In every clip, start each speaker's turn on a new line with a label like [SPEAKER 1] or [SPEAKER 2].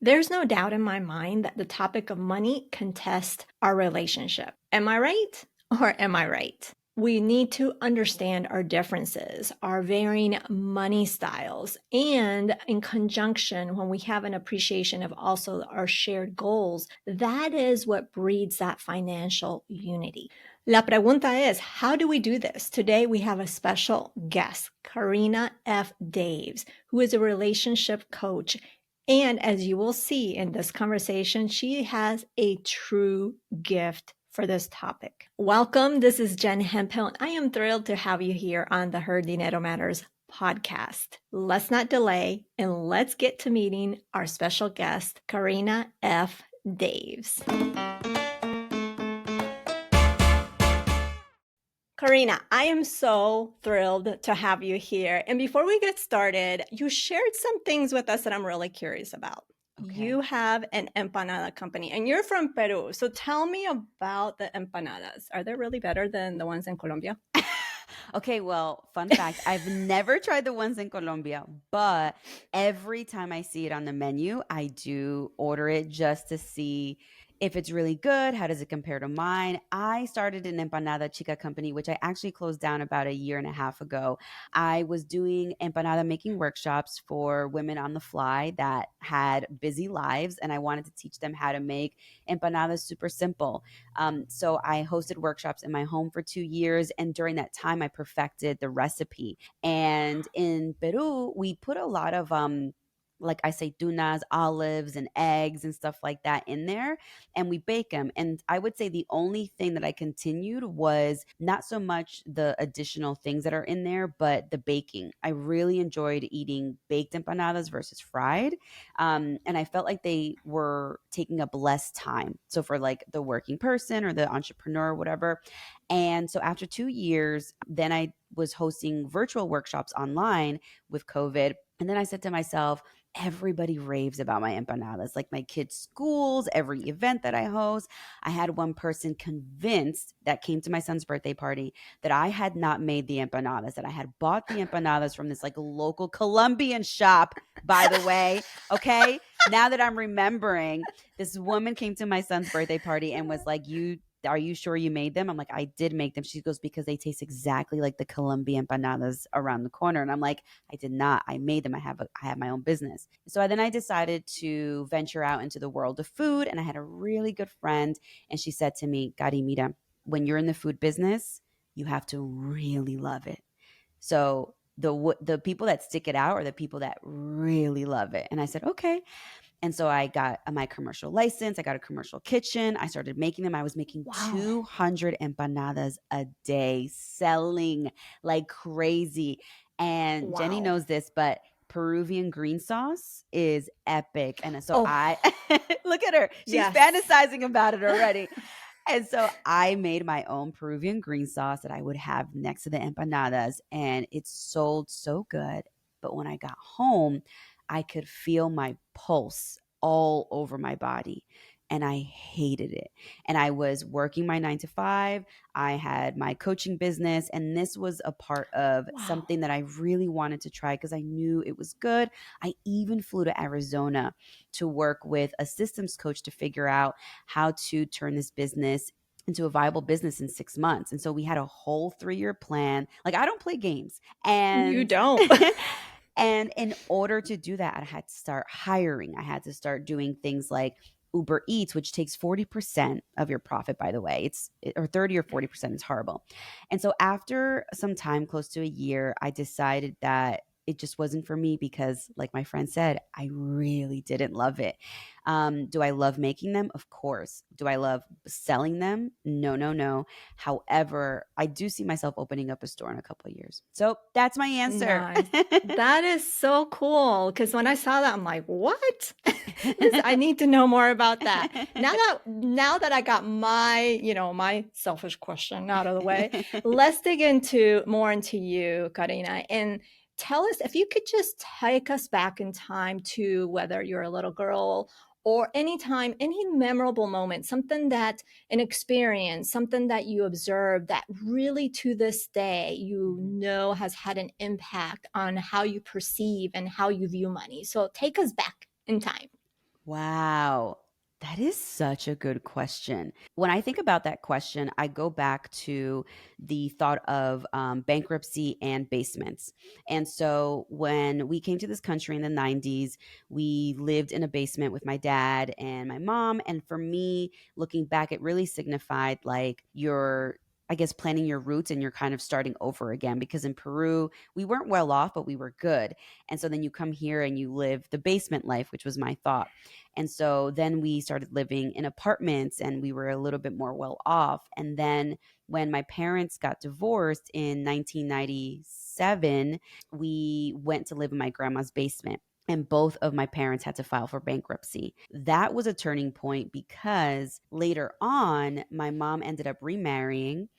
[SPEAKER 1] There's no doubt in my mind that the topic of money can test our relationship. Am I right? Or am I right? We need to understand our differences, our varying money styles, and in conjunction, when we have an appreciation of also our shared goals, that is what breeds that financial unity. La pregunta es, how do we do this? Today we have a special guest, Karina F. Davies, who is a relationship coach. And as you will see in this conversation, she has a true gift for this topic. Welcome. This is Jen Hemphill. I am thrilled to have you here on the Her Dinero Matters podcast. Let's not delay and let's get to meeting our special guest, Karina F. Davies. Karina, I am so thrilled to have you here. And before we get started, you shared some things with us that I'm really curious about.
[SPEAKER 2] Okay.
[SPEAKER 1] You have an empanada company and you're from Peru. So tell me about the empanadas. Are they really better than the ones in Colombia?
[SPEAKER 2] Okay, well, fun fact, I've never tried the ones in Colombia, but every time I see it on the menu, I do order it just to see if it's really good. How does it compare to mine? I started an empanada chica company, which I actually closed down about a year and a half ago. I was doing empanada making workshops for women on the fly that had busy lives, and I wanted to teach them how to make empanadas super simple. So I hosted workshops in my home for 2 years. And during that time, I perfected the recipe. And in Peru, we put a lot of, like aceitunas, olives, and eggs and stuff like that in there, and we bake them. And I would say the only thing that I continued was not so much the additional things that are in there, but the baking. I really enjoyed eating baked empanadas versus fried. And I felt like they were taking up less time. So for like the working person or the entrepreneur, or whatever. And so after 2 years, then I was hosting virtual workshops online with COVID. And then I said to myself, everybody raves about my empanadas, like my kids' schools, every event that I host. I had one person convinced that came to my son's birthday party that I had not made the empanadas, that I had bought the empanadas from this like local Colombian shop, by the way. Okay. Now that I'm remembering, this woman came to my son's birthday party and was like, are you sure you made them? I'm like, I did make them. She goes, because they taste exactly like the Colombian empanadas around the corner. And I'm like, I did not. I made them. I have my own business. So then I decided to venture out into the world of food. And I had a really good friend. And she said to me, Gary, mira, when you're in the food business, you have to really love it. So the people that stick it out are the people that really love it. And I said, okay. And so I got my commercial license. I got a commercial kitchen. I started making them. I was making
[SPEAKER 1] Wow.
[SPEAKER 2] 200 empanadas a day, selling like crazy. And
[SPEAKER 1] Wow.
[SPEAKER 2] Jenny knows this, but Peruvian green sauce is epic. And so
[SPEAKER 1] Oh,
[SPEAKER 2] I look at her. She's
[SPEAKER 1] yes.
[SPEAKER 2] fantasizing about it already. And so I made my own Peruvian green sauce that I would have next to the empanadas, and it sold so good. But when I got home, I could feel my pulse all over my body, and I hated it. And I was working my 9 to 5. I had my coaching business, and this was a part of
[SPEAKER 1] Wow.
[SPEAKER 2] something that I really wanted to try because I knew it was good. I even flew to Arizona to work with a systems coach to figure out how to turn this business into a viable business in 6 months. And so we had a whole 3-year plan. Like, I don't play games.
[SPEAKER 1] You
[SPEAKER 2] And
[SPEAKER 1] don't.
[SPEAKER 2] and in order to do that, I had to start hiring. I had to start doing things like Uber Eats, which takes 40% of your profit, by the way. Or 30 or 40%. It's horrible. And so after some time, close to a year, I decided that it just wasn't for me because, like my friend said, I really didn't love it. Do I love making them? Of course. Do I love selling them? No, no, no. However, I do see myself opening up a store in a couple of years. So that's my answer.
[SPEAKER 1] Nice. That is so cool. Because when I saw that, I'm like, what? I need to know more about that. Now that I got my, my selfish question out of the way, let's dig more into you, Karina, and tell us if you could just take us back in time to whether you're a little girl or anytime, any memorable moment, something that an experience, something that you observed that really to this day has had an impact on how you perceive and how you view money. So take us back in time.
[SPEAKER 2] Wow. That is such a good question. When I think about that question, I go back to the thought of bankruptcy and basements. And so when we came to this country in the 90s, we lived in a basement with my dad and my mom. And for me, looking back, it really signified like your, I guess, planting your roots and you're kind of starting over again. Because in Peru, we weren't well off, but we were good. And so then you come here and you live the basement life, which was my thought. And so then we started living in apartments and we were a little bit more well off. And then when my parents got divorced in 1997, we went to live in my grandma's basement. And both of my parents had to file for bankruptcy. That was a turning point because later on, my mom ended up remarrying.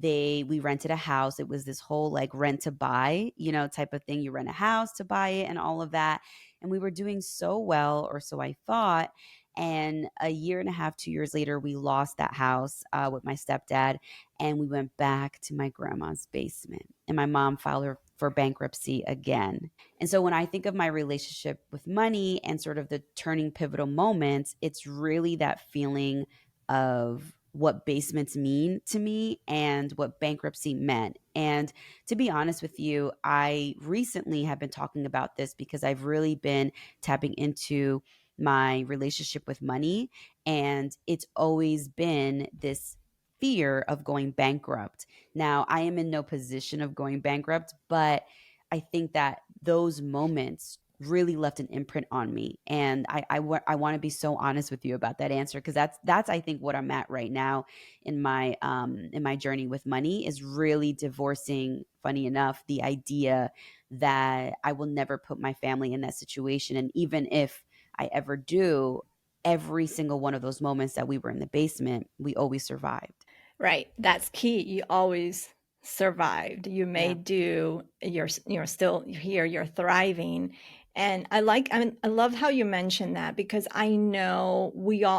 [SPEAKER 2] We rented a house. It was this whole like rent to buy, type of thing. You rent a house to buy it and all of that. And we were doing so well, or so I thought. And a year and a half, 2 years later, we lost that house with my stepdad, and we went back to my grandma's basement. And my mom filed for bankruptcy again. And so when I think of my relationship with money and sort of the turning pivotal moments, it's really that feeling of what basements mean to me and what bankruptcy meant. And to be honest with you, I recently have been talking about this because I've really been tapping into my relationship with money. And it's always been this fear of going bankrupt. Now, I am in no position of going bankrupt, but I think that those moments really left an imprint on me. And I want to be so honest with you about that answer because that's I think what I'm at right now in my journey with money is really divorcing, funny enough, the idea that I will never put my family in that situation. And even if I ever do, every single one of those moments that we were in the basement, we always survived.
[SPEAKER 1] Right. That's key. You always survived. You
[SPEAKER 2] Yeah.
[SPEAKER 1] made do. You're still here. You're thriving. And I mean, I love how you mentioned that because I know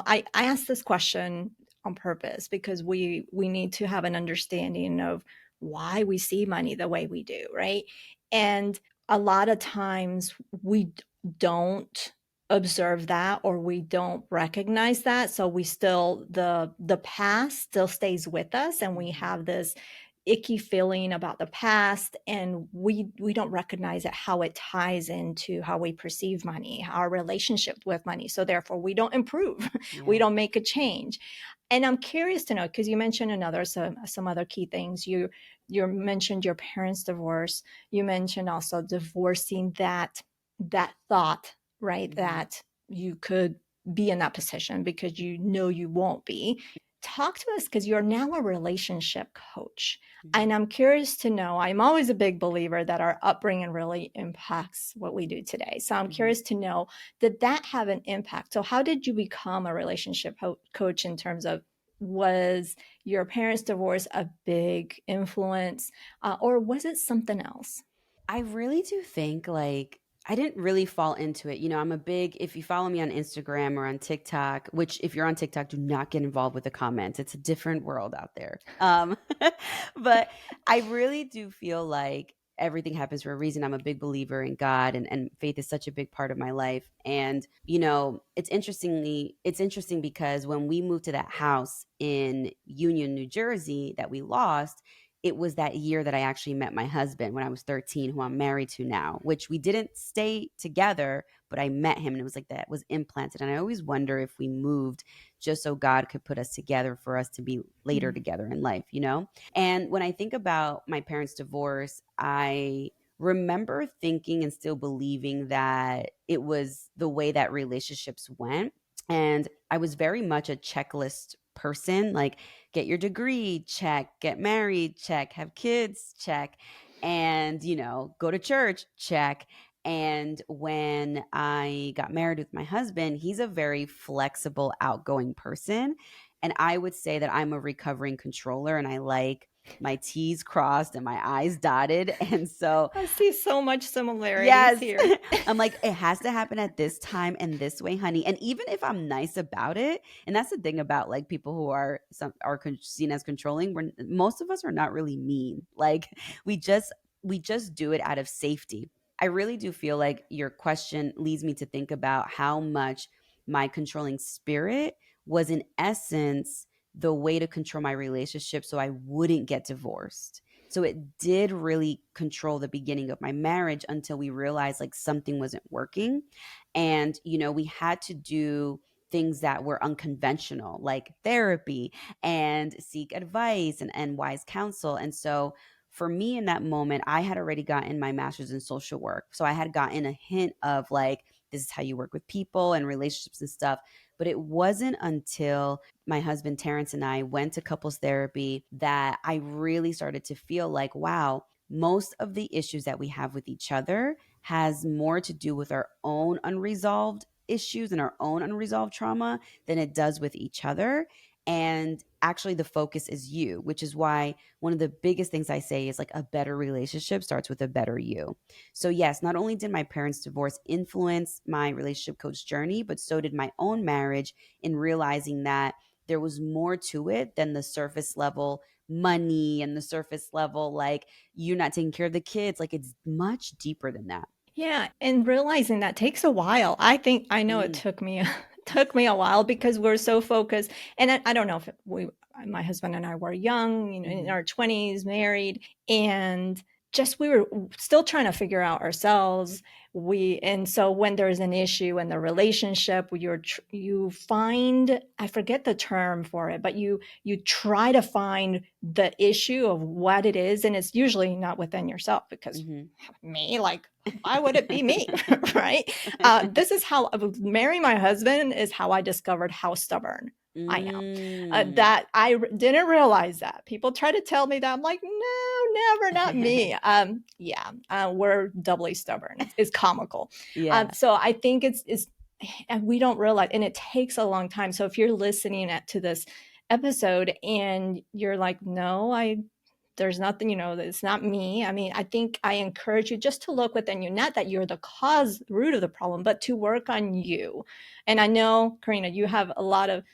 [SPEAKER 1] I asked this question on purpose because we need to have an understanding of why we see money the way we do, right? And a lot of times don't observe that or we don't recognize that, so we still the past still stays with us and we
[SPEAKER 2] Mhm.
[SPEAKER 1] have this icky feeling about the past, and we don't recognize it, how it ties into how we perceive money, our relationship with money, so therefore we don't improve. We
[SPEAKER 2] Yeah.
[SPEAKER 1] don't make a change. And I'm curious to know, because you mentioned some other key things. You mentioned your parents divorce. You mentioned also divorcing that thought, right,
[SPEAKER 2] Mhm.
[SPEAKER 1] that you could be in that position because you know you won't be. Talk to us because you're now a relationship coach.
[SPEAKER 2] Mhm.
[SPEAKER 1] And I'm curious to know, I'm always a big believer that our upbringing really impacts what we do today. So I'm
[SPEAKER 2] Mhm.
[SPEAKER 1] curious to know, did that have an impact? So how did you become a relationship coach in terms of, was your parents' divorce a big influence, or was it something else?
[SPEAKER 2] I really do think like I didn't really fall into it. I'm a big, if you follow me on Instagram or on TikTok, which if you're on TikTok, do not get involved with the comments. It's a different world out there. But I really do feel like everything happens for a reason. I'm a big believer in God and faith is such a big part of my life. And, it's interesting because when we moved to that house in Union, New Jersey that we lost, it was that year that I actually met my husband when I was 13, who I'm married to now, which we didn't stay together, but I met him and it was like that was implanted. And I always wonder if we moved just so God could put us together for us to be later
[SPEAKER 1] Mm.
[SPEAKER 2] together in life. And when I think about my parents' divorce, I remember thinking and still believing that it was the way that relationships went. And I was very much a checklist person, like get your degree, check, get married, check, have kids, check, and, go to church, check. And when I got married with my husband, he's a very flexible, outgoing person. And I would say that I'm a recovering controller and I like my T's crossed and my I's dotted. And so
[SPEAKER 1] I see so much similarities
[SPEAKER 2] yes.
[SPEAKER 1] here.
[SPEAKER 2] I'm like, it has to happen at this time and this way, honey. And even if I'm nice about it, and that's the thing about like people who seen as controlling, most of us are not really mean. Like we just do it out of safety. I really do feel like your question leads me to think about how much my controlling spirit was in essence the way to control my relationship so I wouldn't get divorced. So it did really control the beginning of my marriage until we realized like something wasn't working. And, we had to do things that were unconventional, like therapy and seek advice and wise counsel. And so for me in that moment, I had already gotten my master's in social work. So I had gotten a hint of like, this is how you work with people and relationships and stuff. But it wasn't until my husband Terrence and I went to couples therapy that I really started to feel like, wow, most of the issues that we have with each other has more to do with our own unresolved issues and our own unresolved trauma than it does with each other. And actually, the focus is you, which is why one of the biggest things I say is like a better relationship starts with a better you. So, yes, not only did my parents' divorce influence my relationship coach journey, but so did my own marriage in realizing that there was more to it than the surface level money and the surface level, like you're not taking care of the kids. Like it's much deeper than that.
[SPEAKER 1] Yeah, and realizing that takes a while. I know it
[SPEAKER 2] Mm,
[SPEAKER 1] took me took me a while because we're so focused, and I don't know if my husband and I were young, in
[SPEAKER 2] hmm
[SPEAKER 1] our 20s, married, and just we were still trying to figure out ourselves. And so when there's an issue in the relationship, you find, I forget the term for it, but you try to find the issue of what it is, and it's usually not within yourself because
[SPEAKER 2] hmm
[SPEAKER 1] me, like, why would it be me? Right? This is how marrying my husband is how I discovered how stubborn I am.
[SPEAKER 2] mm.
[SPEAKER 1] That didn't realize that. People try to tell me that. I'm like, no, never, not me. Yeah, we're doubly stubborn. It's comical.
[SPEAKER 2] Yeah.
[SPEAKER 1] So I think it's, and we don't realize, and it takes a long time. So if you're listening to this episode and you're like, no, there's nothing, it's not me. I mean, I think I encourage you just to look within you, not that you're the cause, root of the problem, but to work on you. And I know, Karina, you have a lot of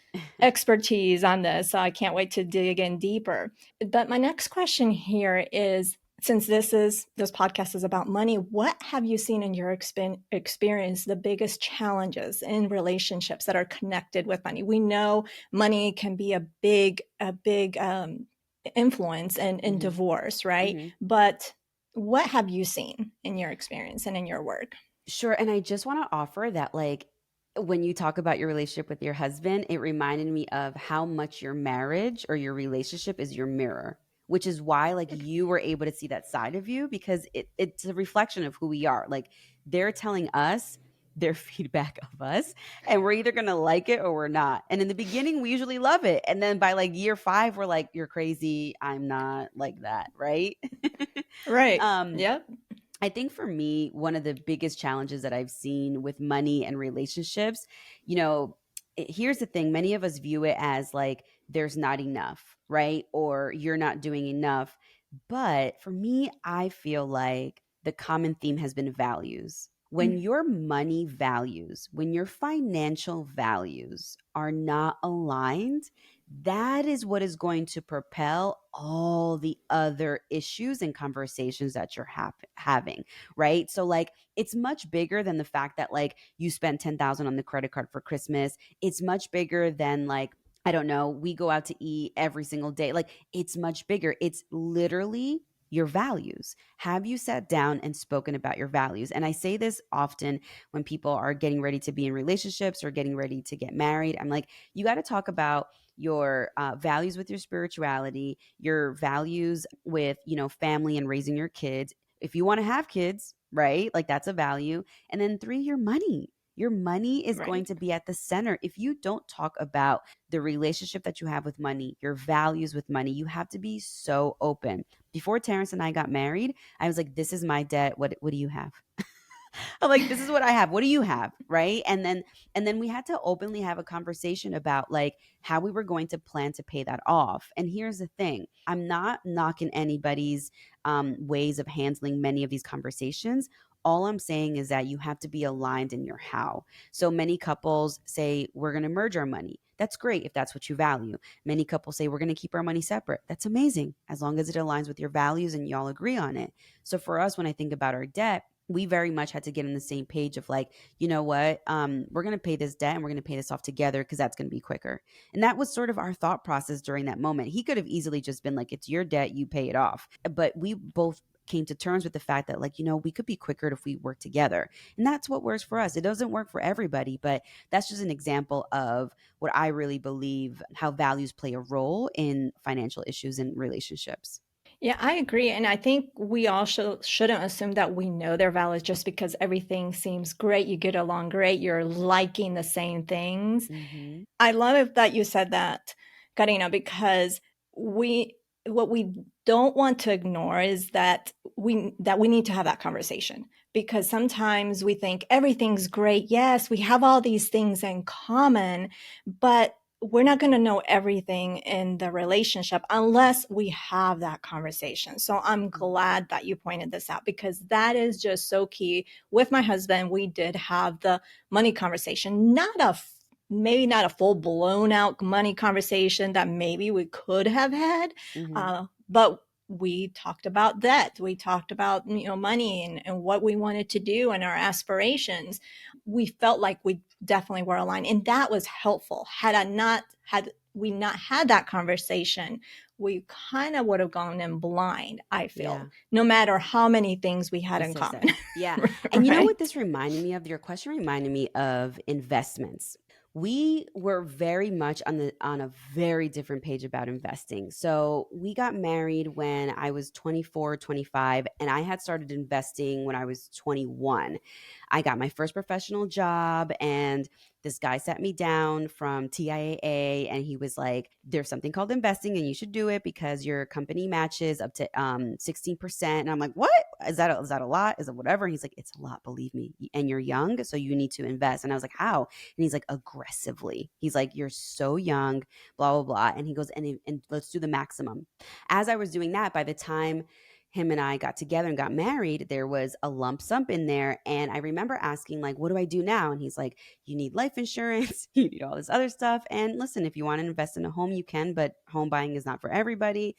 [SPEAKER 1] expertise on this, so I can't wait to dig in deeper. But my next question here is, since this podcast is about money, what have you seen in your experience the biggest challenges in relationships that are connected with money? We know money can be a big influence in
[SPEAKER 2] hmm
[SPEAKER 1] divorce, right?
[SPEAKER 2] hmm
[SPEAKER 1] But what have you seen in your experience and in your work?
[SPEAKER 2] Sure. And I just want to offer that, like, when you talk about your relationship with your husband, it reminded me of how much your marriage or your relationship is your mirror, which is why, like, you were able to see that side of you because it's a reflection of who we are. Like, they're telling us their feedback of us, and we're either going to like it or we're not. And in the beginning, we usually love it. And then by like year five, we're like, you're crazy. I'm not like that. Right.
[SPEAKER 1] Right.
[SPEAKER 2] um,
[SPEAKER 1] Yep.
[SPEAKER 2] I think for me, one of the biggest challenges that I've seen with money and relationships, you know, here's the thing, many of us view it as like there's not enough, right? Or you're not doing enough. But for me, I feel like the common theme has been values. When
[SPEAKER 1] Mm.
[SPEAKER 2] your money values, when your financial values are not aligned, that is what is going to propel all the other issues and conversations that you're having, right? So like it's much bigger than the fact that like you spent 10,000 on the credit card for Christmas. It's much bigger than like, I don't know, we go out to eat every single day. Like it's much bigger. It's literally your values. Have you sat down and spoken about your values? And I say this often when people are getting ready to be in relationships or getting ready to get married. I'm like, you got to talk about your values with your spirituality, your values with, family and raising your kids. If you want to have kids, right? Like that's a value. And then three, your money. Your money is going
[SPEAKER 1] Right.
[SPEAKER 2] to be at the center. If you don't talk about the relationship that you have with money, your values with money, you have to be so open. Before Terrence and I got married, I was like, this is my debt. What do you have? I'm like, this is what I have. What do you have? Right. And then we had to openly have a conversation about like how we were going to plan to pay that off. And here's the thing. I'm not knocking anybody's ways of handling many of these conversations. All I'm saying is that you have to be aligned in your how. So many couples say, we're going to merge our money. That's great if that's what you value. Many couples say, we're going to keep our money separate. That's amazing as long as it aligns with your values and y'all agree on it. So for us, when I think about our debt, we very much had to get on the same page of like, you know what, we're going to pay this debt and we're going to pay this off together because that's going to be quicker. And that was sort of our thought process during that moment. He could have easily just been like, it's your debt, you pay it off. But we both came to terms with the fact that, like, we could be quicker if we work together. And that's what works for us. It doesn't work for everybody, but that's just an example of what I really believe how values play a role in financial issues and relationships.
[SPEAKER 1] Yeah, I agree. And I think we all shouldn't assume that we know their values just because everything seems great, you get along great, you're liking the same things.
[SPEAKER 2] Hmm.
[SPEAKER 1] I love it that you said that, Karina, because we what we don't want to ignore is that we need to have that conversation, because sometimes we think everything's great. Yes, we have all these things in common, but we're not going to know everything in the relationship unless we have that conversation. So I'm glad that you pointed this out, because that is just so key. With my husband, we did have the money conversation, maybe not a full blown out money conversation that maybe we could have had,
[SPEAKER 2] Hmm.
[SPEAKER 1] but we talked about that. We talked about money and what we wanted to do and our aspirations. We felt like we definitely were aligned, and that was helpful. Had we not had that conversation, we kind of would have gone in blind, I feel,
[SPEAKER 2] Yeah.
[SPEAKER 1] no matter how many things we had
[SPEAKER 2] We
[SPEAKER 1] in
[SPEAKER 2] say
[SPEAKER 1] common.
[SPEAKER 2] so. Yeah. And you know
[SPEAKER 1] Right.
[SPEAKER 2] what this reminded me of? Your question reminded me of investments. We were very much on a very different page about investing. So we got married when I was 24, 25, and I had started investing when I was 21. I got my first professional job, and this guy sat me down from TIAA, and he was like, there's something called investing and you should do it because your company matches up to 16%. And I'm like, what? Is that a lot? Is it whatever? And he's like, it's a lot, believe me. And you're young, so you need to invest. And I was like, how? And he's like, aggressively. He's like, you're so young, blah, blah, blah. And he goes, and let's do the maximum. As I was doing that, by the time him and I got together and got married, there was a lump sum in there. And I remember asking, like, what do I do now? And he's like, you need life insurance, you need all this other stuff. And listen, if you want to invest in a home, you can, but home buying is not for everybody.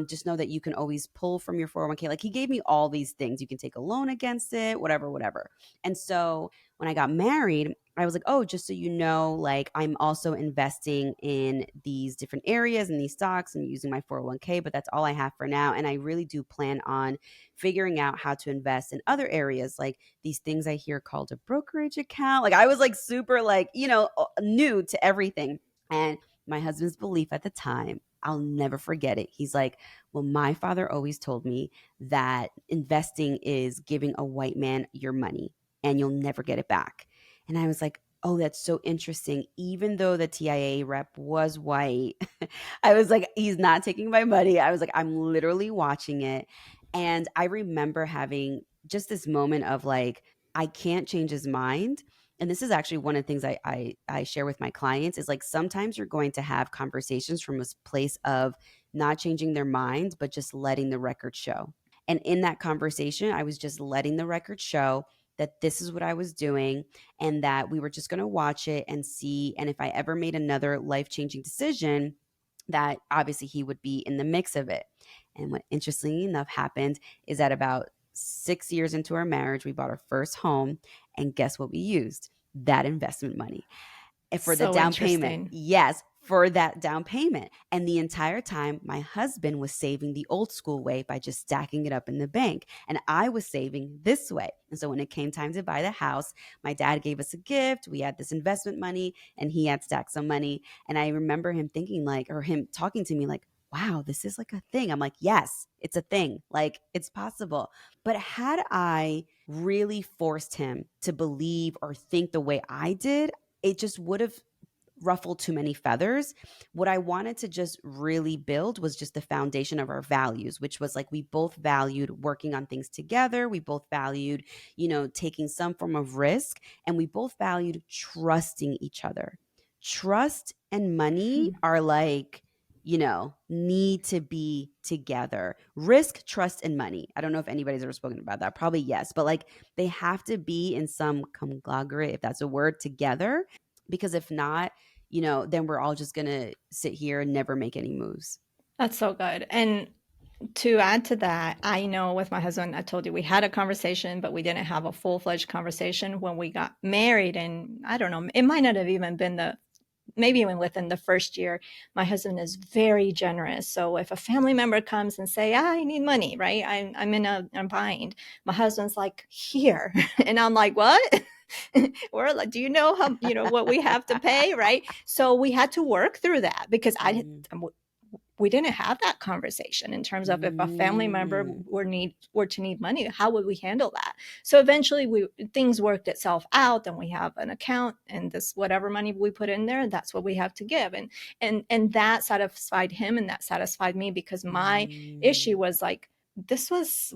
[SPEAKER 2] Just know that you can always pull from your 401k. Like, he gave me all these things. You can take a loan against it, whatever, whatever. And so when I got married, I was like, oh, just so you know, like, I'm also investing in these different areas and these stocks and using my 401k, but that's all I have for now. And I really do plan on figuring out how to invest in other areas, like these things I hear called a brokerage account. Like, I was like super, like, new to everything. And my husband's belief at the time, I'll never forget it. He's like, well, my father always told me that investing is giving a white man your money and you'll never get it back. And I was like, oh, that's so interesting. Even though the TIA rep was white, I was like, he's not taking my money. I was like, I'm literally watching it. And I remember having just this moment of like, I can't change his mind. And this is actually one of the things I share with my clients is like, sometimes you're going to have conversations from a place of not changing their mind, but just letting the record show. And in that conversation, I was just letting the record show that this is what I was doing and that we were just going to watch it and see. And if I ever made another life changing decision, that obviously he would be in the mix of it. And what interestingly enough happened is that about 6 years into our marriage, we bought our first home. And guess what we used? That investment money. And for the
[SPEAKER 1] So
[SPEAKER 2] down payment.
[SPEAKER 1] interesting.
[SPEAKER 2] Yes, for that down payment. And the entire time, my husband was saving the old school way by just stacking it up in the bank. And I was saving this way. And so when it came time to buy the house, my dad gave us a gift. We had this investment money and he had stacked some money. And I remember him thinking, like, or him talking to me like, wow, this is like a thing. I'm like, yes, it's a thing. Like, it's possible. But had I really forced him to believe or think the way I did, it just would have ruffled too many feathers. What I wanted to just really build was just the foundation of our values, which was like we both valued working on things together. We both valued, taking some form of risk, and we both valued trusting each other. Trust and money are like, need to be together. Risk, trust, and money. I don't know if anybody's ever spoken about that. Probably yes, but like they have to be in some conglomerate, if that's a word, together. Because if not, then we're all just going to sit here and never make any moves.
[SPEAKER 1] That's so good. And To add to that, I know with my husband, I told you we had a conversation, but we didn't have a full fledged conversation when we got married. And I don't know, it might not have even been maybe even within the first year. My husband is very generous. So if a family member comes and say, I need money, right? I'm in a bind. My husband's like, here. And I'm like, what? We're like, do you know how, what we have to pay? Right. So we had to work through that because
[SPEAKER 2] Mhm.
[SPEAKER 1] we didn't have that conversation in terms of if a family member
[SPEAKER 2] Mm.
[SPEAKER 1] were to need money, how would we handle that? So eventually things worked itself out, and we have an account, and this whatever money we put in there, that's what we have to give. And that satisfied him, and that satisfied me, because my issue
[SPEAKER 2] Mm.
[SPEAKER 1] was like,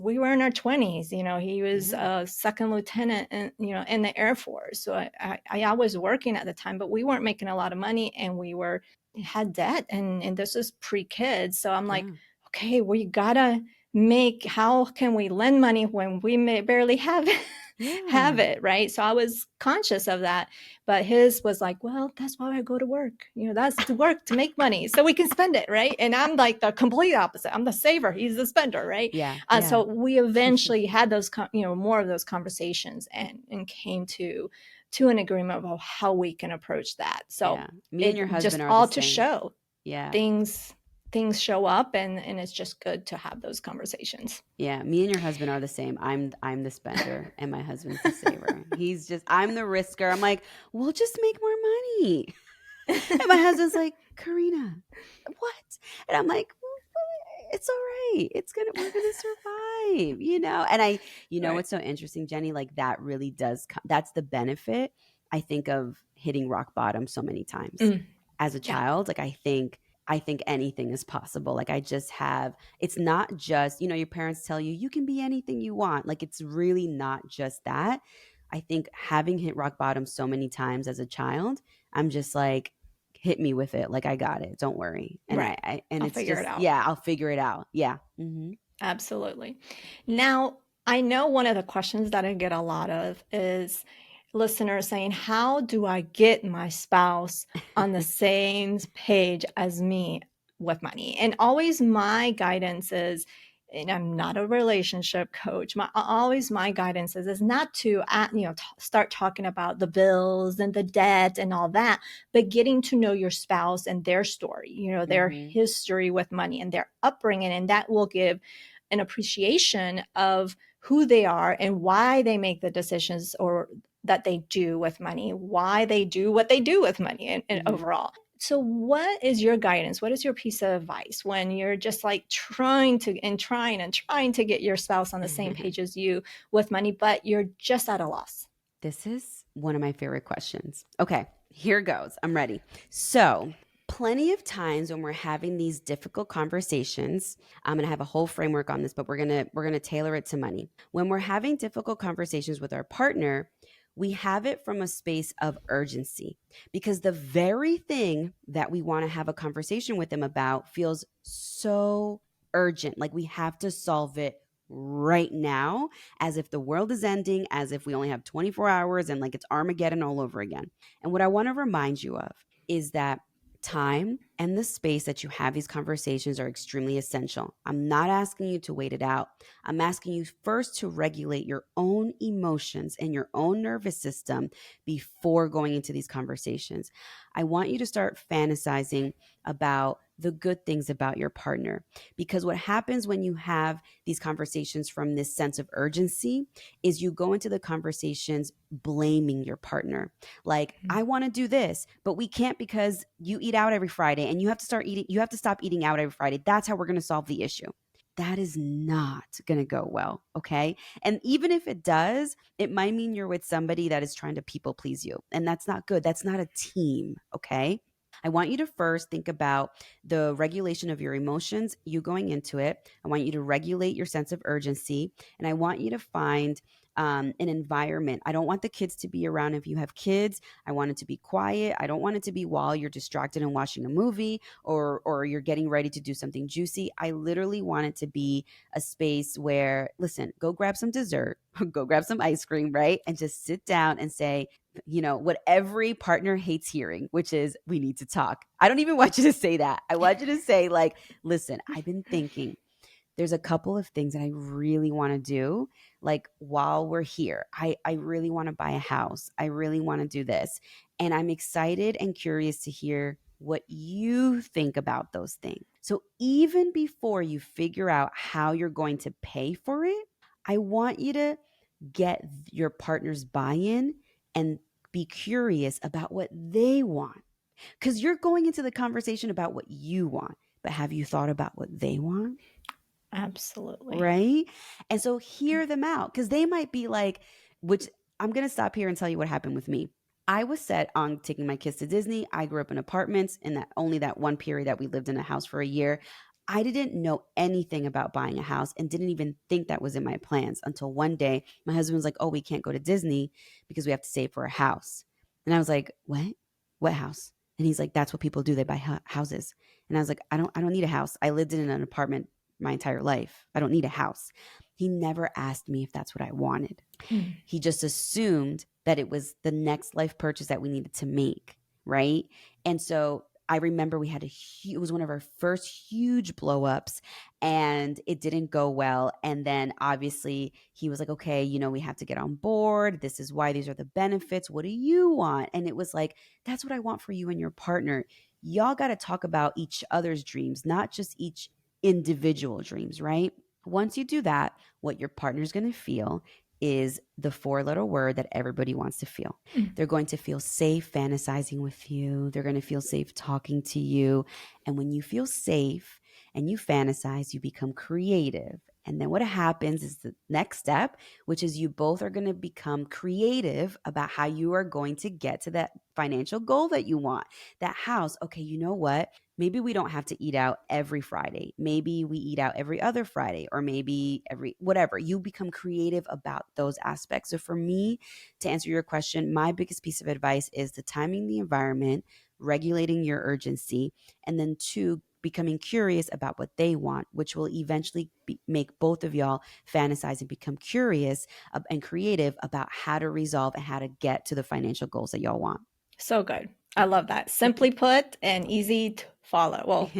[SPEAKER 1] we were in our 20s. He was
[SPEAKER 2] Yeah.
[SPEAKER 1] a second lieutenant in the Air Force. So I was working at the time, but we weren't making a lot of money, and we were had debt, and this is pre-kids. So I'm like,
[SPEAKER 2] Yeah.
[SPEAKER 1] okay, we gotta make, how can we lend money when we may barely have have
[SPEAKER 2] Yeah.
[SPEAKER 1] it, right? So I was conscious of that. But his was like, well, that's why I go to work. That's to work to make money so we can spend it, right? And I'm like the complete opposite. I'm the saver, he's the spender, right?
[SPEAKER 2] Yeah. Yeah.
[SPEAKER 1] So we eventually had those more of those conversations, and came to an agreement about how we can approach that. So
[SPEAKER 2] Yeah. Me and
[SPEAKER 1] it
[SPEAKER 2] your
[SPEAKER 1] just
[SPEAKER 2] husband are the
[SPEAKER 1] all to
[SPEAKER 2] same.
[SPEAKER 1] show
[SPEAKER 2] Yeah.
[SPEAKER 1] things show up, and it's just good to have those conversations.
[SPEAKER 2] Yeah, me and your husband are the same. I'm the spender and my husband's the saver. He's just I'm the risker. I'm like, "We'll just make more money." And my husband's like, "Karina, what?" And I'm like, "It's all right. We're gonna survive, you know." And
[SPEAKER 1] Right.
[SPEAKER 2] what's so interesting, Jenny? Like that really does. That's the benefit. I think of hitting rock bottom so many times
[SPEAKER 1] Mm,
[SPEAKER 2] as a
[SPEAKER 1] yeah.
[SPEAKER 2] child. Like I think anything is possible. Like I just have. It's not just your parents tell you you can be anything you want. Like it's really not just that. I think having hit rock bottom so many times as a child, I'm just like hit me with it. Like I got it. Don't worry. And
[SPEAKER 1] Right.
[SPEAKER 2] and
[SPEAKER 1] I'll
[SPEAKER 2] it's
[SPEAKER 1] figure it
[SPEAKER 2] just
[SPEAKER 1] out.
[SPEAKER 2] yeah, I'll figure it out. Yeah. Mhm.
[SPEAKER 1] Absolutely. Now, I know one of the questions that I get a lot of is listeners saying, how do I get my spouse on the same page as me with money? And always my guidance is, and I'm not a relationship coach, my guidance is not to start talking about the bills and the debt and all that, but getting to know your spouse and their story, their
[SPEAKER 2] Mhm.
[SPEAKER 1] history with money and their upbringing, and that will give an appreciation of who they are and why they make the decisions or that they do with money, why they do what they do with money, and
[SPEAKER 2] Mhm.
[SPEAKER 1] overall. So, what is your guidance? What is your piece of advice when you're just like trying to get your spouse on the same page as you with money, but you're just at a loss?
[SPEAKER 2] This is one of my favorite questions. Okay, here goes. I'm ready. So, plenty of times when we're having these difficult conversations, I'm going to have a whole framework on this, but we're going to tailor it to money. When we're having difficult conversations with our partner, we have it from a space of urgency because the very thing that we want to have a conversation with them about feels so urgent. Like we have to solve it right now, as if the world is ending, as if we only have 24 hours and like it's Armageddon all over again. And what I want to remind you of is that time and the space that you have these conversations are extremely essential. I'm not asking you to wait it out. I'm asking you first to regulate your own emotions and your own nervous system before going into these conversations. I want you to start fantasizing about the good things about your partner, because what happens when you have these conversations from this sense of urgency is you go into the conversations blaming your partner. Like, I want to do this, but we can't because you eat out every Friday and you have to stop eating out every Friday. That's how we're going to solve the issue. That is not going to go well. Okay. And even if it does, it might mean you're with somebody that is trying to people please you. And that's not good. That's not a team. Okay. I want you to first think about the regulation of your emotions, you going into it. I want you to regulate your sense of urgency. And I want you to find an environment. I don't want the kids to be around if you have kids. I want it to be quiet. I don't want it to be while you're distracted and watching a movie or you're getting ready to do something juicy. I literally want it to be a space where, listen, go grab some dessert, go grab some ice cream, right? And just sit down and say, what every partner hates hearing, which is we need to talk. I don't even want you to say that. I want you to say, like, listen, I've been thinking there's a couple of things that I really want to do. Like while we're here, I really want to buy a house. I really want to do this. And I'm excited and curious to hear what you think about those things. So even before you figure out how you're going to pay for it, I want you to get your partner's buy in and be curious about what they want. Because you're going into the conversation about what you want, but have you thought about what they want?
[SPEAKER 1] Absolutely.
[SPEAKER 2] Right? And so hear them out because they might be like, which I'm going to stop here and tell you what happened with me. I was set on taking my kids to Disney. I grew up in apartments and that only that one period that we lived in a house for a year. I didn't know anything about buying a house and didn't even think that was in my plans until one day my husband was like, "Oh, we can't go to Disney because we have to save for a house." And I was like, "What? What house?" And he's like, "That's what people do. They buy houses." And I was like, "I don't need a house. I lived in an apartment my entire life. I don't need a house." He never asked me if that's what I wanted.
[SPEAKER 1] Mm.
[SPEAKER 2] He just assumed that it was the next life purchase that we needed to make, right? And so I remember we had it was one of our first huge blow ups and it didn't go well. And then obviously he was like, "Okay, we have to get on board. This is why, these are the benefits. What do you want?" And it was like, "That's what I want for you and your partner. Y'all got to talk about each other's dreams, not just each individual dreams," right? Once you do that, what your partner's going to feel is the four-letter word that everybody wants to feel.
[SPEAKER 1] Mm.
[SPEAKER 2] They're going to feel safe fantasizing with you. They're going to feel safe talking to you. And when you feel safe and you fantasize, you become creative. And then what happens is the next step, which is you both are going to become creative about how you are going to get to that financial goal that you want. That house, okay, you know what? Maybe we don't have to eat out every Friday. Maybe we eat out every other Friday, or maybe every whatever. You become creative about those aspects. So for me, to answer your question, my biggest piece of advice is the timing the environment, regulating your urgency, and then two, becoming curious about what they want, which will eventually make both of y'all fantasize and become curious and creative about how to resolve and how to get to the financial goals that y'all want.
[SPEAKER 1] So good. I love that. Simply put and easy to follow. Well,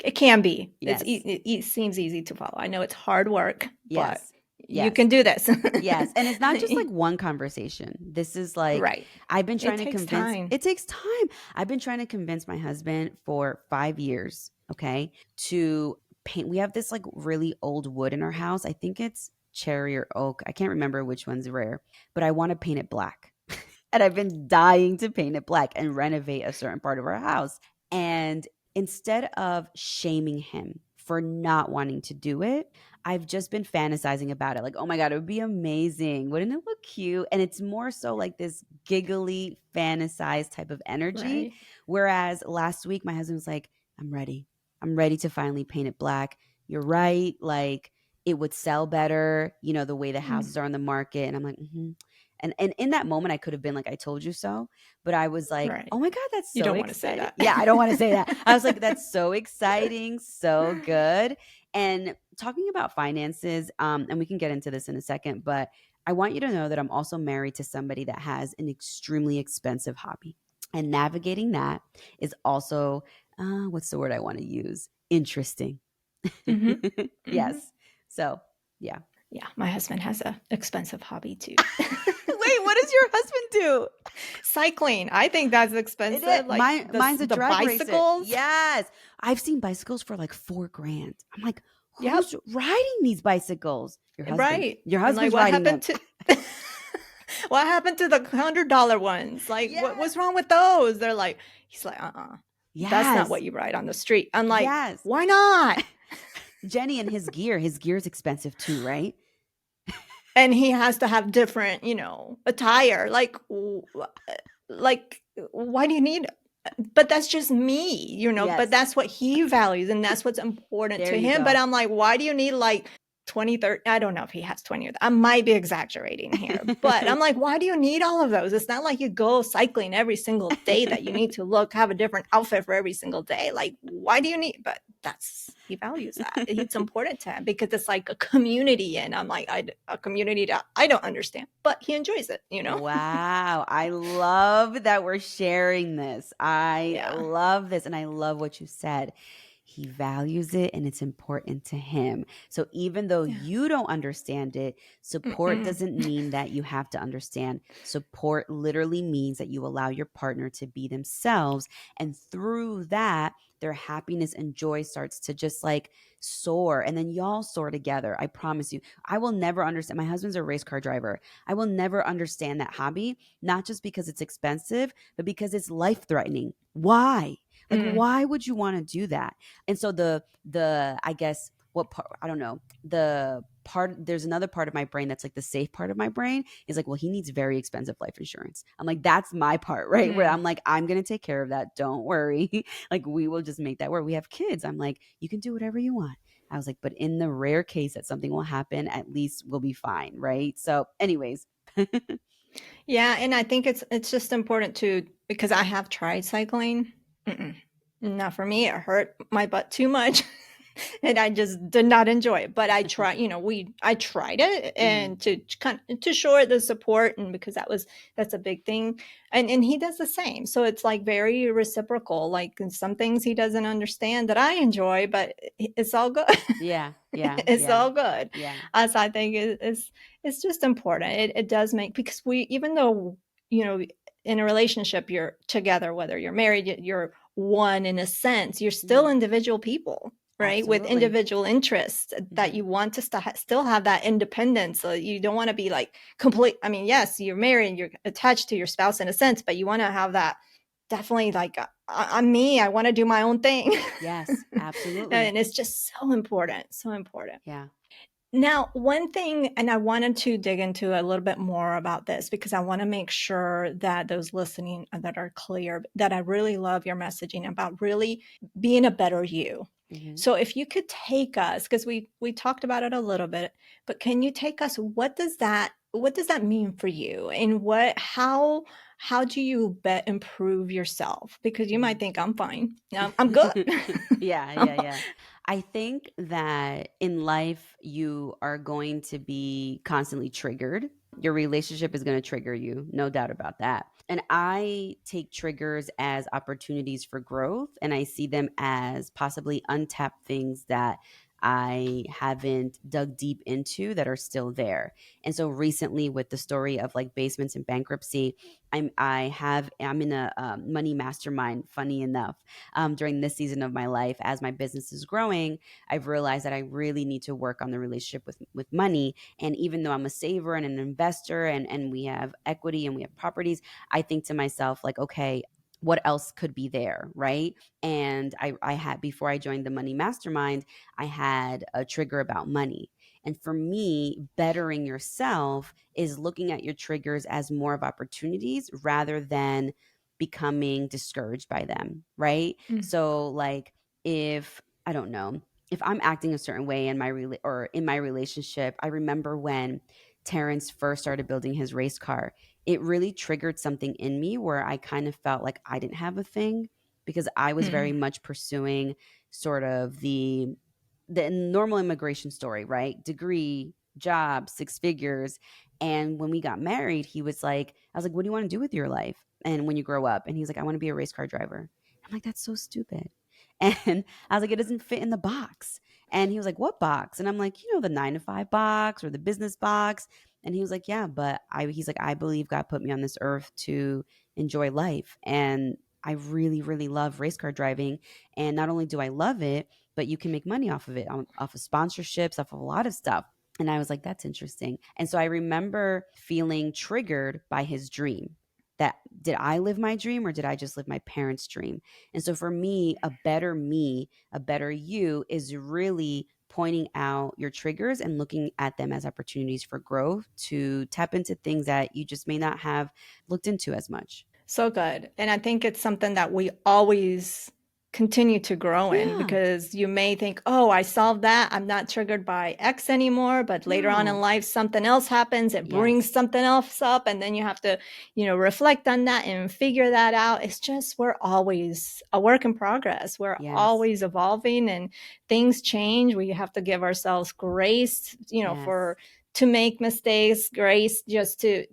[SPEAKER 1] it can be.
[SPEAKER 2] Yes.
[SPEAKER 1] It seems easy to follow. I know it's hard work, but
[SPEAKER 2] Yes.
[SPEAKER 1] you
[SPEAKER 2] Yes.
[SPEAKER 1] can do this.
[SPEAKER 2] Yes. And it's not just like one conversation. This is like,
[SPEAKER 1] Right.
[SPEAKER 2] I've been
[SPEAKER 1] It
[SPEAKER 2] trying to
[SPEAKER 1] takes
[SPEAKER 2] convince,
[SPEAKER 1] time.
[SPEAKER 2] it takes time. I've been trying to convince my husband for 5 years, okay, to paint. We have this like really old wood in our house. I think it's cherry or oak. I can't remember which one's rare, but I want to paint it black. And I've been dying to paint it black and renovate a certain part of our house. And instead of shaming him for not wanting to do it, I've just been fantasizing about it. Like, "Oh my God, it would be amazing. Wouldn't it look cute?" And it's more so like this giggly, fantasized type of energy.
[SPEAKER 1] Right.
[SPEAKER 2] Whereas last week, my husband was like, "I'm ready. I'm ready to finally paint it black. You're right. Like, it would sell better, the way the
[SPEAKER 1] Mm.
[SPEAKER 2] houses are on the market." And I'm like, "Mm-hmm." And in that moment, I could have been like, "I told you so." But I was like,
[SPEAKER 1] Right.
[SPEAKER 2] "Oh my God, that's
[SPEAKER 1] You
[SPEAKER 2] so
[SPEAKER 1] don't want to say
[SPEAKER 2] exciting."
[SPEAKER 1] that.
[SPEAKER 2] Yeah, I don't want to say that. I was like, "That's so exciting, so good." And talking about finances, and we can get into this in a second, but I want you to know that I'm also married to somebody that has an extremely expensive hobby. And navigating that is also, what's the word I want to use? Interesting.
[SPEAKER 1] Hmm. Hmm.
[SPEAKER 2] Yes. So, yeah.
[SPEAKER 1] Yeah, my husband has a expensive hobby too.
[SPEAKER 2] Wait, what does your husband do?
[SPEAKER 1] Cycling. I think that's
[SPEAKER 2] It is.
[SPEAKER 1] expensive. Like
[SPEAKER 2] Mine's a
[SPEAKER 1] the
[SPEAKER 2] drag racer.
[SPEAKER 1] bicycles.
[SPEAKER 2] Yes. I've seen bicycles for like 4 grand. I'm like,
[SPEAKER 1] Yep.
[SPEAKER 2] who's riding these bicycles? Your husband.
[SPEAKER 1] Right.
[SPEAKER 2] Your
[SPEAKER 1] And like
[SPEAKER 2] husband's
[SPEAKER 1] what
[SPEAKER 2] riding
[SPEAKER 1] happened
[SPEAKER 2] them.
[SPEAKER 1] to what happened to the $100 ones? Like
[SPEAKER 2] Yes.
[SPEAKER 1] what's wrong with those? They're like he's like, that's not
[SPEAKER 2] Yes.
[SPEAKER 1] what you ride on the street. I'm like,
[SPEAKER 2] Yes.
[SPEAKER 1] why not?
[SPEAKER 2] Jenny and his gear is expensive too, right?
[SPEAKER 1] And he has to have different, attire. Like why do you need but that's just me, but
[SPEAKER 2] Yes.
[SPEAKER 1] that's what he values and that's what's important
[SPEAKER 2] There
[SPEAKER 1] to
[SPEAKER 2] you
[SPEAKER 1] him. But
[SPEAKER 2] go.
[SPEAKER 1] I'm like, why do you need like 20, 30? I don't know if he has 20 I might be exaggerating here, but I'm like, why do you need all of those? It's not like you go cycling every single day that you need to have a different outfit for every single day. Like, why do you need? But he values that. It's important to him because it's like a community. And I'm like, a community that I don't understand, but he enjoys it.
[SPEAKER 2] Wow. I love that we're sharing this. I
[SPEAKER 1] Yeah.
[SPEAKER 2] love this. And I love what you said. he values it and it's important to him. So even though
[SPEAKER 1] Yeah.
[SPEAKER 2] you don't understand it, support
[SPEAKER 1] Mm-mm.
[SPEAKER 2] doesn't mean that you have to understand. Support literally means that you allow your partner to be themselves. And through that, their happiness and joy starts to just like soar. And then y'all soar together. I promise you. I will never understand. My husband's a race car driver. I will never understand that hobby, not just because it's expensive, but because it's life threatening. Why? Like,
[SPEAKER 1] Mm.
[SPEAKER 2] why would you want to do that? And so the I guess what part, I don't know, the part, there's another part of my brain that's like the safe part of my brain is like, well, he needs very expensive life insurance. I'm like, that's my part, right? Where
[SPEAKER 1] Mm.
[SPEAKER 2] I'm like, I'm gonna take care of that. Don't worry. Like, we will just make that work. We have kids. I'm like, you can do whatever you want. I was like, but in the rare case that something will happen, at least we'll be fine, right? So, anyways.
[SPEAKER 1] Yeah, and I think it's just important to because I have tried cycling. Mm-mm. Not for me. It hurt my butt too much, and I just did not enjoy it. But I tried. I tried it,
[SPEAKER 2] Mhm.
[SPEAKER 1] and to kind to show it the support, and because that's a big thing, and he does the same. So it's like very reciprocal. Like in some things he doesn't understand that I enjoy, but it's all good.
[SPEAKER 2] Yeah, yeah,
[SPEAKER 1] It's
[SPEAKER 2] yeah,
[SPEAKER 1] all good.
[SPEAKER 2] yeah.
[SPEAKER 1] As I think it's just important. It does make because we even though you know in a relationship you're together, whether you're married, you're one in a sense. You're still
[SPEAKER 2] Mhm.
[SPEAKER 1] individual people, right? With
[SPEAKER 2] Absolutely.
[SPEAKER 1] individual interests that
[SPEAKER 2] Mhm.
[SPEAKER 1] you want to still have that independence. So you don't want to be like complete. I mean, yes, you're married, you're attached to your spouse in a sense, but you want to have that definitely like I'm me. I want to do my own thing.
[SPEAKER 2] Yes, absolutely.
[SPEAKER 1] And it's just so important, so important.
[SPEAKER 2] Yeah.
[SPEAKER 1] Now, one thing, and I wanted to dig into a little bit more about this because I want to make sure that those listening that are clear that I really love your messaging about really being a better you.
[SPEAKER 2] Mhm.
[SPEAKER 1] So if you could take us, because we talked about it a little bit, but can you take us, what does that mean for you? And how do you improve yourself? Because you might
[SPEAKER 2] Mhm.
[SPEAKER 1] think I'm fine. I'm good.
[SPEAKER 2] Yeah, yeah, yeah. I think that in life, you are going to be constantly triggered. Your relationship is going to trigger you, no doubt about that. And I take triggers as opportunities for growth, and I see them as possibly untapped things that I haven't dug deep into that are still there. And so recently, with the story of like basements and bankruptcy, I'm in a money mastermind. Funny enough, during this season of my life, as my business is growing, I've realized that I really need to work on the relationship with money. And even though I'm a saver and an investor, and we have equity and we have properties, I think to myself like, okay, what else could be there, right? And I had, before I joined the money mastermind, I had a trigger about money. And for me, bettering yourself is looking at your triggers as more of opportunities rather than becoming discouraged by them, right?
[SPEAKER 1] Mm,
[SPEAKER 2] So like, if I don't know, if I'm acting a certain way in or in my relationship, I remember when Terrence first started building his race car, it really triggered something in me where I kind of felt like I didn't have a thing because I was
[SPEAKER 1] mm,
[SPEAKER 2] very much pursuing sort of the normal immigration story, right? Degree, job, six figures. And when we got married, he was like, I was like, what do you want to do with your life? And when you grow up? And he's like, I want to be a race car driver. I'm like, that's so stupid. And I was like, it doesn't fit in the box. And he was like, what box? And I'm like, the 9 to 5 box or the business box. And he was like, yeah, but he's like, I believe God put me on this earth to enjoy life. And I really, really love race car driving. And not only do I love it, but you can make money off of it, off of sponsorships, off of a lot of stuff. And I was like, that's interesting. And so I remember feeling triggered by his dream. That, did I live my dream or did I just live my parents' dream? And so for me, a better you is really pointing out your triggers and looking at them as opportunities for growth to tap into things that you just may not have looked into as much.
[SPEAKER 1] so good. And I think it's something that we always continue to grow in
[SPEAKER 2] Yeah.
[SPEAKER 1] because you may think, oh, I solved that. I'm not triggered by X anymore. But later on in
[SPEAKER 2] No.
[SPEAKER 1] life, something else happens. It brings
[SPEAKER 2] Yes.
[SPEAKER 1] something else up. And then you have to, reflect on that and figure that out. It's just, we're always a work in progress. We're
[SPEAKER 2] Yes.
[SPEAKER 1] always evolving and things change. We have to give ourselves grace,
[SPEAKER 2] Yes.
[SPEAKER 1] to make mistakes, grace just to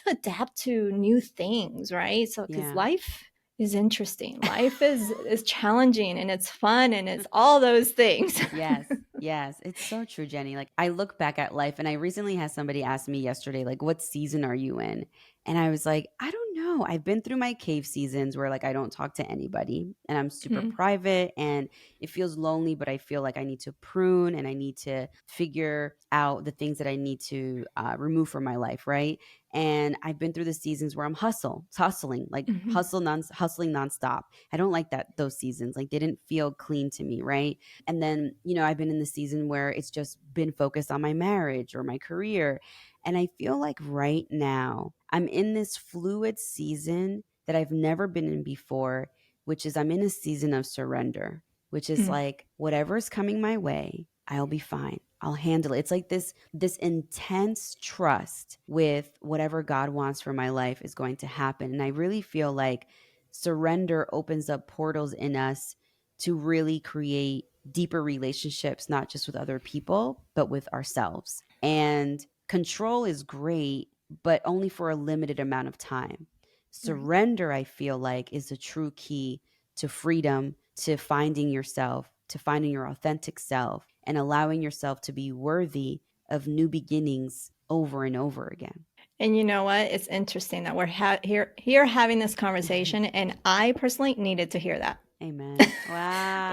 [SPEAKER 1] adapt to new things, right? So because
[SPEAKER 2] Yeah.
[SPEAKER 1] life is interesting. Life is challenging and it's fun and it's all those things.
[SPEAKER 2] Yes. Yes. It's so true, Jenny. Like I look back at life and I recently had somebody ask me yesterday, like, what season are you in? And I was like, I don't know. I've been through my cave seasons where like I don't talk to anybody and I'm super
[SPEAKER 1] Mhm,
[SPEAKER 2] private and it feels lonely, but I feel like I need to prune and I need to figure out the things that I need to remove from my life, right? And I've been through the seasons where I'm hustling, like
[SPEAKER 1] mhm,
[SPEAKER 2] hustling nonstop. I don't like that those seasons. Like they didn't feel clean to me, right? And then, I've been in the season where it's just been focused on my marriage or my career. And I feel like right now I'm in this fluid season that I've never been in before, which is I'm in a season of surrender, which is
[SPEAKER 1] mm,
[SPEAKER 2] like whatever's coming my way, I'll be fine. I'll handle it. It's like this intense trust with whatever God wants for my life is going to happen. And I really feel like surrender opens up portals in us to really create deeper relationships, not just with other people, but with ourselves. And control is great, but only for a limited amount of time.
[SPEAKER 1] right.
[SPEAKER 2] Surrender, I feel like, is the true key to freedom, to finding yourself, to finding your authentic self, and allowing yourself to be worthy of new beginnings over and over again.
[SPEAKER 1] And you know what? It's interesting that we're here having this conversation, and I personally needed to hear that.
[SPEAKER 2] Amen.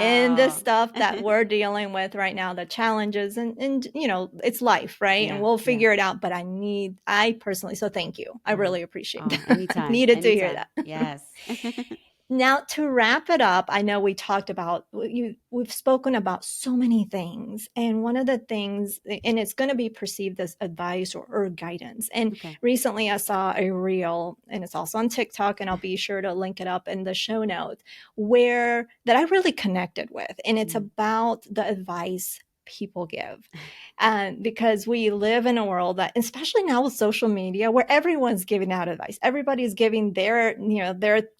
[SPEAKER 1] In the
[SPEAKER 2] Wow.
[SPEAKER 1] stuff that we're dealing with right now, the challenges and it's life, right? And
[SPEAKER 2] Yeah,
[SPEAKER 1] we'll
[SPEAKER 2] yeah.
[SPEAKER 1] figure it out. But I personally, so thank you. I
[SPEAKER 2] Oh,
[SPEAKER 1] really appreciate
[SPEAKER 2] oh,
[SPEAKER 1] that. I
[SPEAKER 2] anytime,
[SPEAKER 1] needed to hear
[SPEAKER 2] anytime.
[SPEAKER 1] that.
[SPEAKER 2] Yes.
[SPEAKER 1] Now, to wrap it up, I know we talked about we've spoken about so many things. And one of the things, and it's going to be perceived as advice or guidance. And
[SPEAKER 2] Okay.
[SPEAKER 1] recently I saw a reel, and it's also on TikTok, and I'll be sure to link it up in the show notes, where that I really connected with. And it's
[SPEAKER 2] Mm.
[SPEAKER 1] about the advice people give. Because we live in a world that, especially now with social media, where everyone's giving out advice, everybody's giving their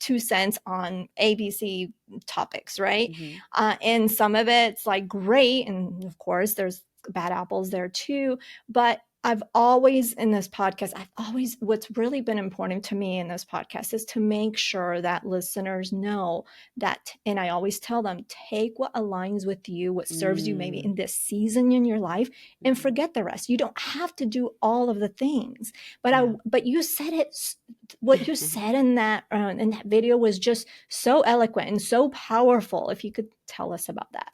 [SPEAKER 1] 2 cents on ABC topics, right?
[SPEAKER 2] Mhm.
[SPEAKER 1] And some of it's like great, and of course there's bad apples there too. But I've always in this podcast, what's really been important to me in this podcast is to make sure that listeners know that, and I always tell them, take what aligns with you, what serves you maybe
[SPEAKER 2] Mm.
[SPEAKER 1] in this season in your life, and
[SPEAKER 2] Mhm.
[SPEAKER 1] forget the rest. You don't have to do all of the things.
[SPEAKER 2] Yeah.
[SPEAKER 1] But you said it. What you said in that video was just so eloquent and so powerful. If you could tell us about that.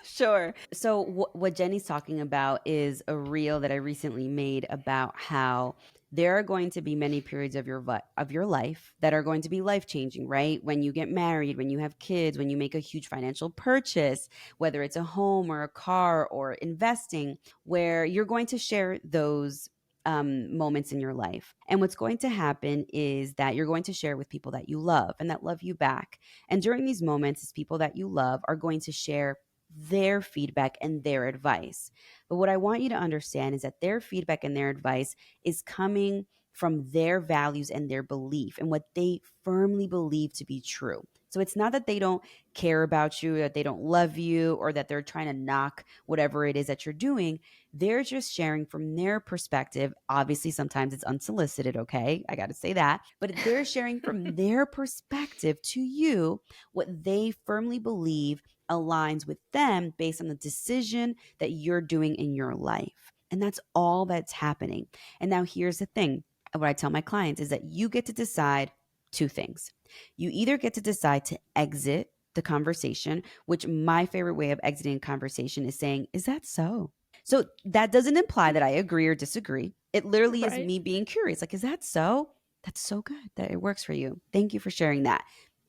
[SPEAKER 2] Sure. So what Jenny's talking about is a reel that I recently made about how there are going to be many periods of your life that are going to be life changing, right? When you get married, when you have kids, when you make a huge financial purchase, whether it's a home or a car or investing, where you're going to share those moments in your life. And what's going to happen is that you're going to share with people that you love and that love you back. And during these moments, people that you love are going to share their feedback and their advice. But what I want you to understand is that their feedback and their advice is coming from their values and their belief and what they firmly believe to be true. So it's not that they don't care about you, that they don't love you, or that they're trying to knock whatever it is that you're doing. They're just sharing from their perspective. Obviously, sometimes it's unsolicited, okay? I got to say that. But they're sharing from their perspective to you what they firmly believe aligns with them based on the decision that you're doing in your life. And that's all that's happening. And now here's the thing. What I tell my clients is that you get to decide two things. You either get to decide to exit the conversation, which my favorite way of exiting a conversation is saying, is that so? So that doesn't imply that I agree or disagree. It literally is
[SPEAKER 1] Right.
[SPEAKER 2] me being curious. Like, is that so? That's so good that it works for you. Thank you for sharing that.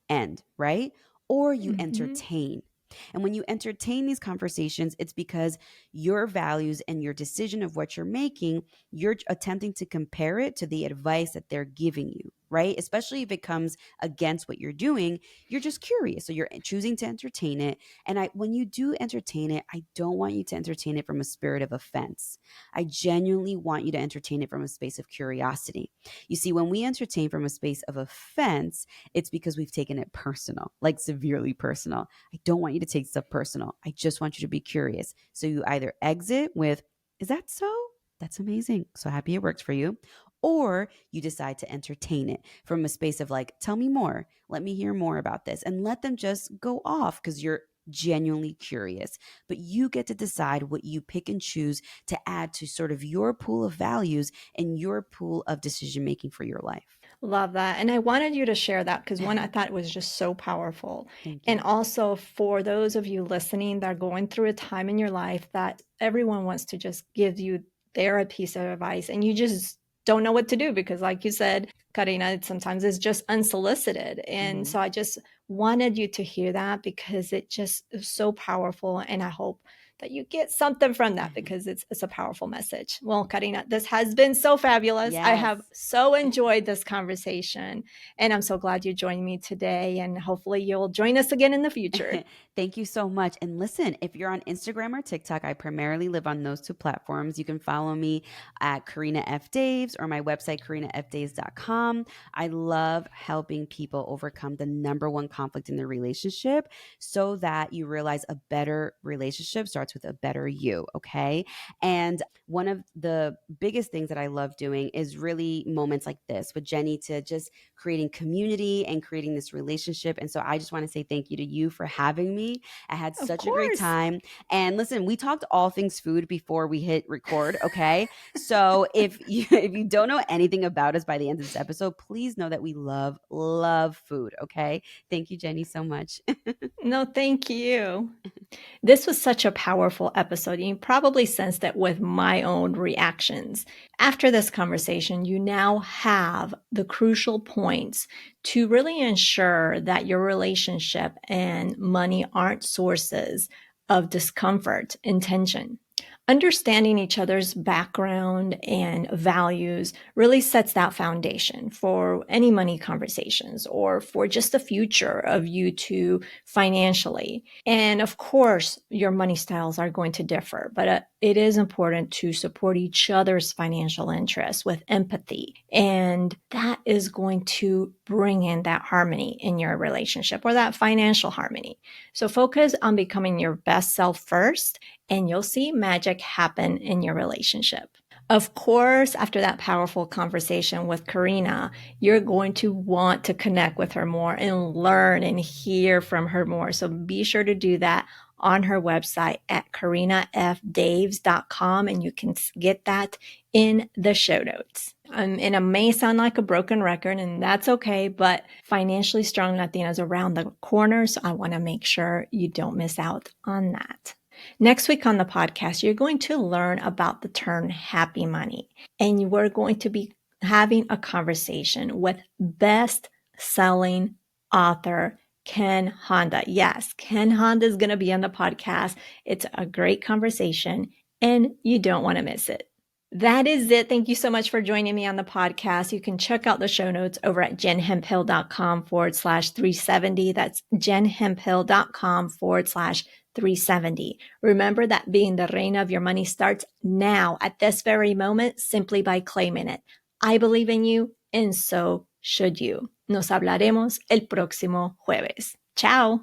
[SPEAKER 2] End, right? Or you
[SPEAKER 1] Hmm.
[SPEAKER 2] entertain. And when you entertain these conversations, it's because your values and your decision of what you're making, you're attempting to compare it to the advice that they're giving you, right? Especially if it comes against what you're doing, you're just curious. So you're choosing to entertain it. And when you do entertain it, I don't want you to entertain it from a spirit of offense. I genuinely want you to entertain it from a space of curiosity. You see, when we entertain from a space of offense, it's because we've taken it personal, like severely personal. I don't want you to take stuff personal. I just want you to be curious. So you either exit with, is that so? That's amazing. So happy it works for you. or you decide to entertain it from a space of like, tell me more, let me hear more about this, and let them just go off because you're genuinely curious. But you get to decide what you pick and choose to add to sort of your pool of values and your pool of decision making for your life.
[SPEAKER 1] Love that. And I wanted you to share that because one, I thought it was just so powerful.
[SPEAKER 2] Thank
[SPEAKER 1] And
[SPEAKER 2] you.
[SPEAKER 1] also for those of you listening that are going through a time in your life that everyone wants to just give you their piece of advice and you just don't know what to do because, like you said, Karina, sometimes it's just unsolicited. And
[SPEAKER 2] Mm-hmm.
[SPEAKER 1] so I just wanted you to hear that because it just is so powerful. And I hope that you get something from that because it's a powerful message. Well, Karina, this has been so fabulous. I
[SPEAKER 2] Yes.
[SPEAKER 1] have so enjoyed this conversation, and I'm so glad you joined me today. And hopefully, you'll join us again in the future.
[SPEAKER 2] Thank you so much. And listen, if you're on Instagram or TikTok, I primarily live on those two platforms. You can follow me at Karina F. Daves or my website, karinafdaves.com. I love helping people overcome the number one conflict in their relationship so that you realize a better relationship starts with a better you. Okay. And one of the biggest things that I love doing is really moments like this with Jenny to just creating community and creating this relationship. And so I just want to say thank you to you for having me. I had
[SPEAKER 1] Of
[SPEAKER 2] such a great
[SPEAKER 1] course.
[SPEAKER 2] time. And listen, we talked all things food before we hit record, okay? So if you if you don't know anything about us by the end of this episode, please know that we love food, okay? Thank you, Jenny, so much.
[SPEAKER 1] No, thank you. This was such a powerful episode. You probably sensed it with my own reactions. After this conversation, you now have the crucial points to really ensure that your relationship and money aren't sources of discomfort and tension. Understanding each other's background and values really sets that foundation for any money conversations or for just the future of you two financially. And of course, your money styles are going to differ, but it is important to support each other's financial interests with empathy. And that is going to bring in that harmony in your relationship or that financial harmony. So focus on becoming your best self first, and you'll see magic happen in your relationship. Of course, after that powerful conversation with Karina, you're going to want to connect with her more and learn and hear from her more. So be sure to do that on her website at karinafdaves.com, and you can get that in the show notes. And it may sound like a broken record, and that's okay, but financially strong Latinas around the corner, so I want to make sure you don't miss out on that. Next week on the podcast, you're going to learn about the term happy money, and we're going to be having a conversation with best-selling author Ken Honda. Yes, Ken Honda is going to be on the podcast. It's a great conversation, and you don't want to miss it. That is it. Thank you so much for joining me on the podcast. You can check out the show notes over at jenhemphill.com/370. That's jenhemphill.com/370. Remember that being the reina of your money starts now at this very moment simply by claiming it. I believe in you, and so should you. Nos hablaremos el próximo jueves. Ciao.